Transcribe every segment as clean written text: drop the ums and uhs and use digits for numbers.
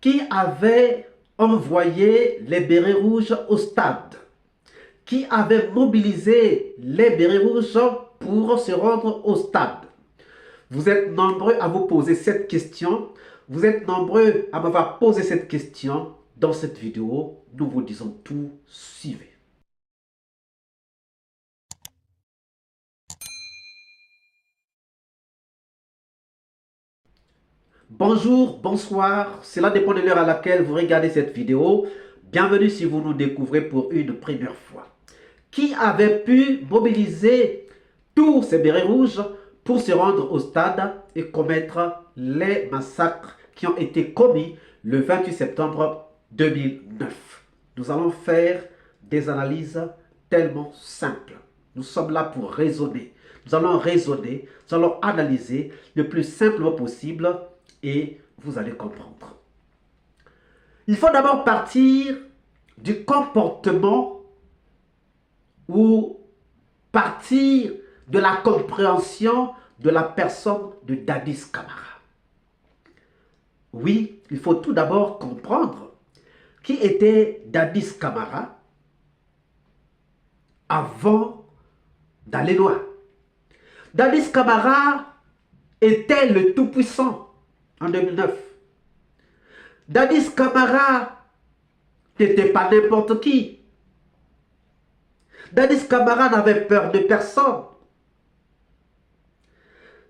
Qui avait envoyé les bérets rouges au stade? Qui avait mobilisé les bérets rouges pour se rendre au stade? Vous êtes nombreux à vous poser cette question. Vous êtes nombreux à m'avoir posé cette question. Dans cette vidéo, nous vous disons tout. Suivez. Bonjour, bonsoir, cela dépend de l'heure à laquelle vous regardez cette vidéo. Bienvenue si vous nous découvrez pour une première fois. Qui avait pu mobiliser tous ces bérets rouges pour se rendre au stade et commettre les massacres qui ont été commis le 28 septembre 2009? Nous allons faire des analyses tellement simples. Nous sommes là pour raisonner. Nous allons raisonner, nous allons analyser le plus simplement possible et vous allez comprendre. Il faut d'abord partir du comportement ou partir de la compréhension de la personne de Dadis Camara. Oui, il faut tout d'abord comprendre qui était Dadis Camara avant d'aller loin. Dadis Camara était le tout-puissant en 2009. Dadis Camara n'était pas n'importe qui. Dadis Camara n'avait peur de personne.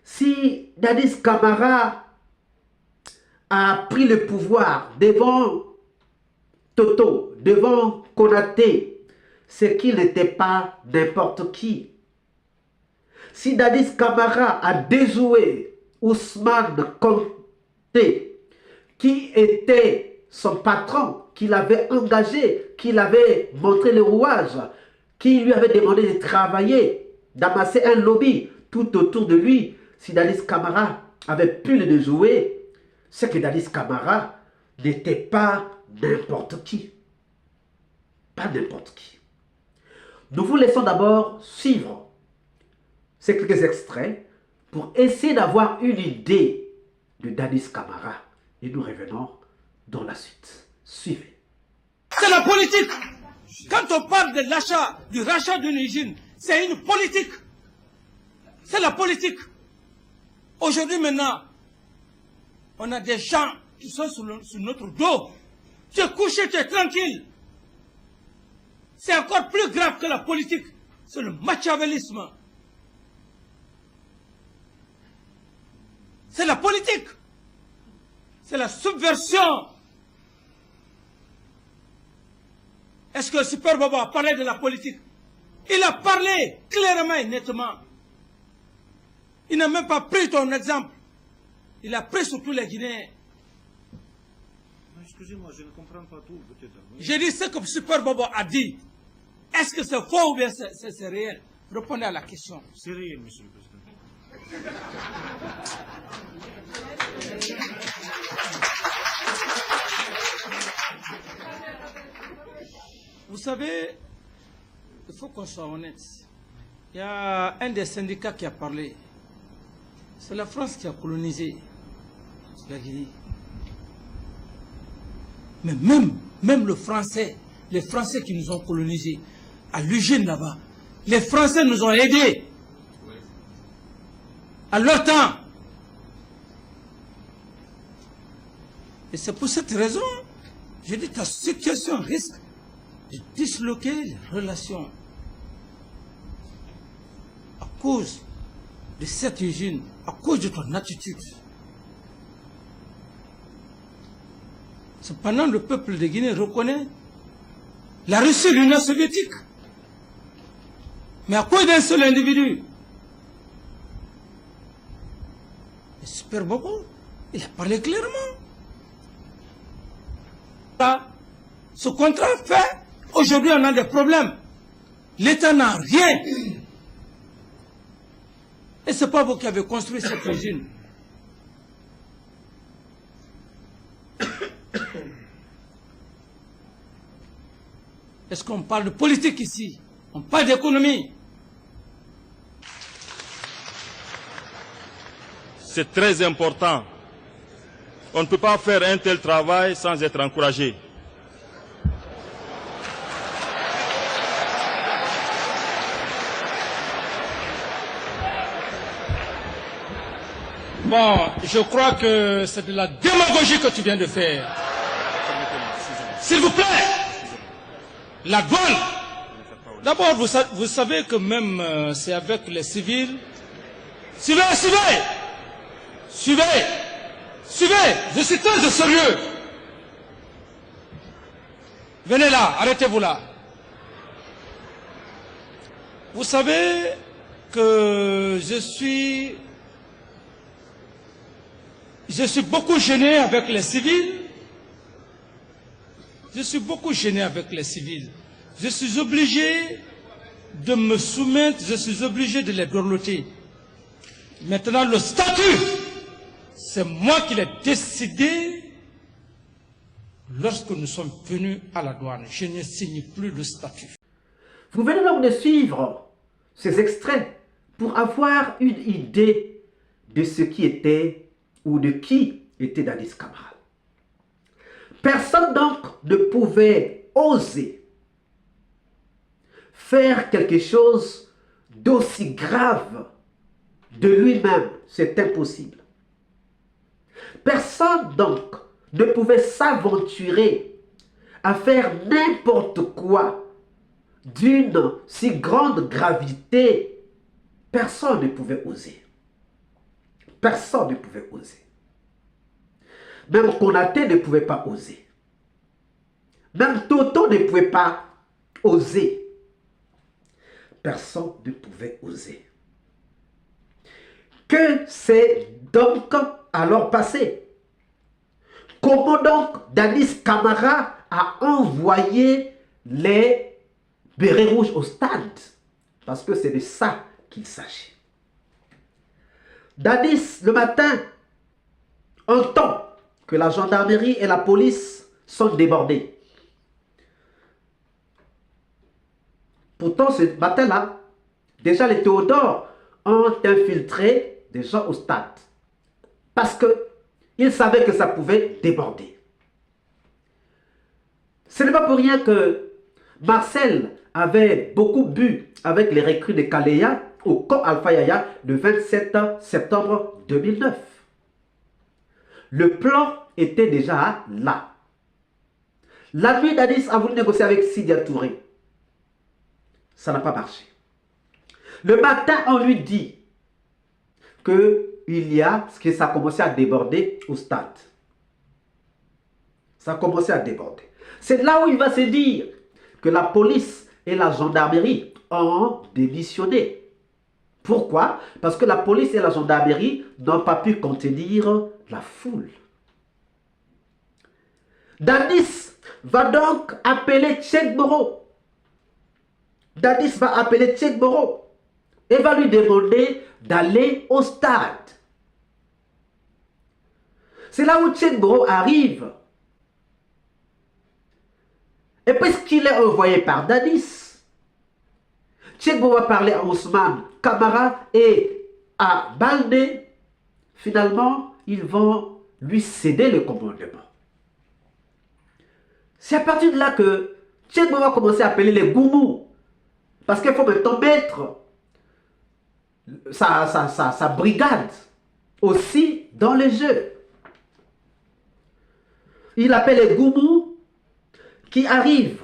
Si Dadis Camara a pris le pouvoir devant Toto, devant Konaté, c'est qu'il n'était pas n'importe qui. Si Dadis Camara a déjoué Ousmane Konté, qui était son patron, qui l'avait engagé, qui l'avait montré le rouage, qui lui avait demandé de travailler, d'amasser un lobby tout autour de lui, si Dadis Camara avait pu le déjouer, c'est que Dadis Camara n'était pas n'importe qui. Pas n'importe qui. Nous vous laissons d'abord suivre ces quelques extraits pour essayer d'avoir une idée de Dadis Camara. Et nous revenons dans la suite. Suivez. C'est la politique. Quand on parle de l'achat, du rachat d'une usine, c'est une politique. C'est la politique. Aujourd'hui maintenant, on a des gens qui sont sur notre dos. Tu es couché, tu es tranquille. C'est encore plus grave que la politique. C'est le machiavélisme. C'est la politique. C'est la subversion. Est-ce que Super Bobo a parlé de la politique? Il a parlé clairement et nettement. Il n'a même pas pris ton exemple. Il a pris sur tous les Guinéens. Excusez-moi, je ne comprends pas tout, peut-être. J'ai dit ce que Super Bobo a dit. Est-ce que c'est faux ou bien c'est réel? Répondez à la question. C'est réel, monsieur le président. Vous savez, il faut qu'on soit honnête. Il y a un des syndicats qui a parlé. C'est la France qui a colonisé la Guinée. Mais même le Français, les Français qui nous ont colonisés, à l'usine là-bas, les Français nous ont aidés. À leur temps. Et c'est pour cette raison, je dis, ta situation risque de disloquer les relations à cause de cette usine, à cause de ton attitude. Cependant, le peuple de Guinée reconnaît la Russie de l'Union soviétique. Mais à cause d'un seul individu, le Super Bobo, il a parlé clairement. Ce contrat fait, aujourd'hui on a des problèmes. L'État n'a rien. Et ce n'est pas vous qui avez construit cette usine. Est-ce qu'on parle de politique ici? On parle d'économie. C'est très important On ne peut pas faire un tel travail sans être encouragé. Bon, je crois que c'est de la démagogie que tu viens de faire. S'il vous plaît, la douane. D'abord, vous savez que même c'est avec les civils. Suivez, suivez, suivez, suivez, je suis très sérieux. Venez là, arrêtez-vous là. Vous savez que je suis beaucoup gêné avec les civils. Je suis beaucoup gêné avec les civils. Je suis obligé de me soumettre, je suis obligé de les dorloter. Maintenant, le statut, c'est moi qui l'ai décidé lorsque nous sommes venus à la douane. Je ne signe plus le statut. Vous venez donc de suivre ces extraits pour avoir une idée de ce qui était ou de qui était Dadis Camara. Personne donc ne pouvait oser faire quelque chose d'aussi grave de lui-même. C'est impossible. Personne donc ne pouvait s'aventurer à faire n'importe quoi d'une si grande gravité. Personne ne pouvait oser. Personne ne pouvait oser. Même Konaté ne pouvait pas oser. Même Toto ne pouvait pas oser. Personne ne pouvait oser. Que s'est donc alors passé? Comment donc Dadis Camara a envoyé les bérets rouges au stade? Parce que c'est de ça qu'il s'agit. Dadis, le matin, entend que la gendarmerie et la police sont débordées. Pourtant, ce matin-là, déjà les Théodores ont infiltré des gens au stade. Parce qu'ils savaient que ça pouvait déborder. Ce n'est pas pour rien que Marcel avait beaucoup bu avec les recrues de Kaléa au camp Alpha Yaya le 27 septembre 2009. Le plan était déjà là. La nuit, Dadis a voulu négocier avec Sidia Touré. Ça n'a pas marché. Le matin, on lui dit que ça a commencé à déborder au stade. Ça a commencé à déborder. C'est là où il va se dire que la police et la gendarmerie ont démissionné. Pourquoi? Parce que la police et la gendarmerie n'ont pas pu contenir la foule. Dadis va donc appeler Tchèque Moro. Dadis va appeler Tchèque Moro et va lui demander d'aller au stade. C'est là où Tchèque Moro arrive. Et puisqu'il est envoyé par Dadis, Tchèque Moro va parler à Ousmane Camara et à Baldé. Finalement, ils vont lui céder le commandement. C'est à partir de là que Tchèque Moro va commencer à appeler les Goumou. Parce qu'il faut maintenant mettre sa brigade aussi dans le jeu. Il appelle les Goumou qui arrivent.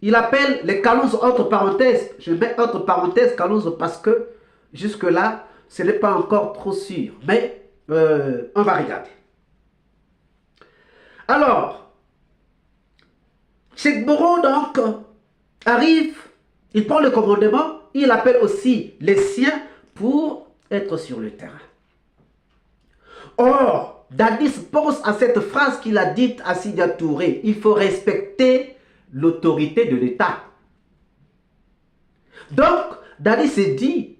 Il appelle les Kalonzo entre parenthèses. Je mets entre parenthèses Kalonzo parce que jusque-là, ce n'est pas encore trop sûr. Mais on va regarder. Alors, Tchèque Moro donc arrive. Il prend le commandement, il appelle aussi les siens pour être sur le terrain. Or, Dadis pense à cette phrase qu'il a dite à Sidia Touré. Il faut respecter l'autorité de l'État. Donc, Dadis se dit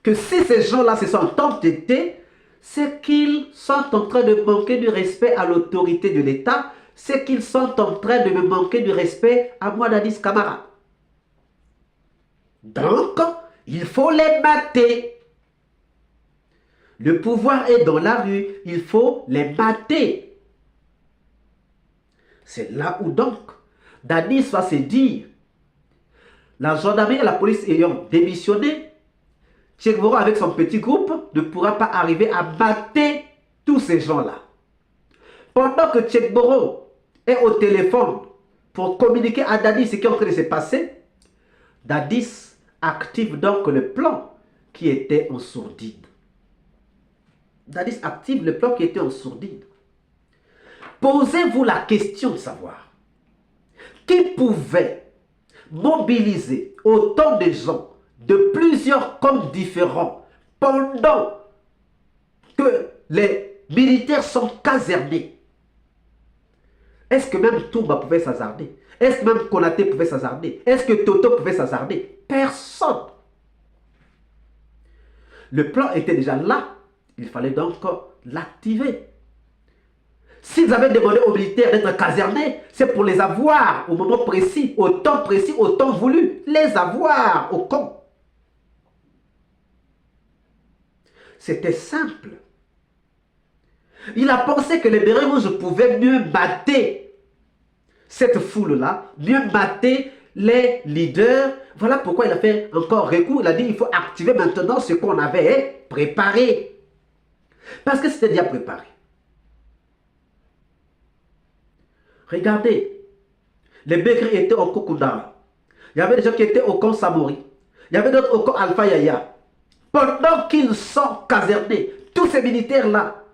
que si ces gens-là se sont entêtés, c'est qu'ils sont en train de manquer du respect à l'autorité de l'État, c'est qu'ils sont en train de me manquer du respect à moi, Dadis Camara. Donc, il faut les mater. Le pouvoir est dans la rue, il faut les mater. C'est là où donc Dadis va se dire, la gendarmerie et la police ayant démissionné, Tchekboro avec son petit groupe ne pourra pas arriver à mater tous ces gens-là. Pendant que Tchekboro est au téléphone pour communiquer à Dadis ce qui est en train de se passer, Dadis active donc le plan qui était en sourdine. Dadis active le plan qui était en sourdine. Posez-vous la question de savoir qui pouvait mobiliser autant de gens de plusieurs camps différents pendant que les militaires sont casernés. Est-ce que même Toumba pouvait s'hasarder? Est-ce que même Konaté pouvait s'hasarder? Est-ce que Toto pouvait s'hasarder? Personne. Le plan était déjà là. Il fallait donc l'activer. S'ils avaient demandé aux militaires d'être casernés, c'est pour les avoir au moment précis, au temps voulu. Les avoir au camp. C'était simple. Il a pensé que les bérets rouges pouvaient mieux mater cette foule-là, mieux mater les leaders. Voilà pourquoi il a fait encore recours. Il a dit il faut activer maintenant ce qu'on avait préparé. Parce que c'était déjà préparé. Regardez, les Begrés étaient au Kokundara. Il y avait des gens qui étaient au camp Samori. Il y avait d'autres au camp Alpha Yaya. Pendant qu'ils sont casernés, tous ces militaires-là,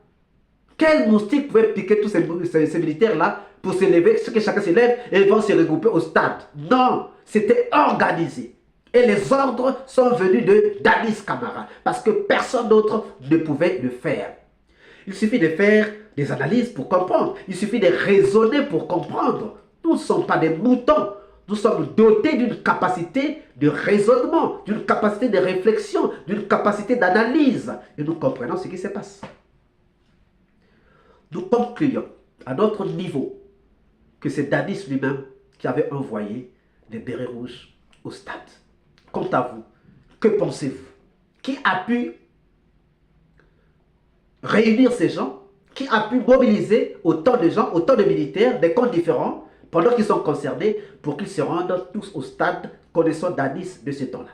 quel moustique pouvait piquer tous ces militaires-là pour se lever, ce que chacun se lève et ils vont se regrouper au stade? Non, c'était organisé. Et les ordres sont venus de Dadis Camara, parce que personne d'autre ne pouvait le faire. Il suffit de faire des analyses pour comprendre. Il suffit de raisonner pour comprendre. Nous ne sommes pas des moutons. Nous sommes dotés d'une capacité de raisonnement, d'une capacité de réflexion, d'une capacité d'analyse. Et nous comprenons ce qui se passe. Nous concluons à notre niveau que c'est Dadis lui-même qui avait envoyé les bérets rouges au stade. Quant à vous, que pensez-vous? Qui a pu réunir ces gens? Qui a pu mobiliser autant de gens, autant de militaires, des camps différents, pendant qu'ils sont concernés, pour qu'ils se rendent tous au stade connaissant Dadis de ce temps-là?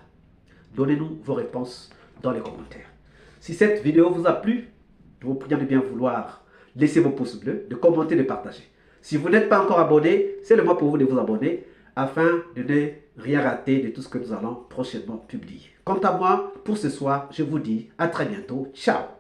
Donnez-nous vos réponses dans les commentaires. Si cette vidéo vous a plu, je vous prie de bien vouloir laisser vos pouces bleus, de commenter, de partager. Si vous n'êtes pas encore abonné, c'est le moment pour vous de vous abonner afin de ne rien rater de tout ce que nous allons prochainement publier. Quant à moi, pour ce soir, je vous dis à très bientôt. Ciao!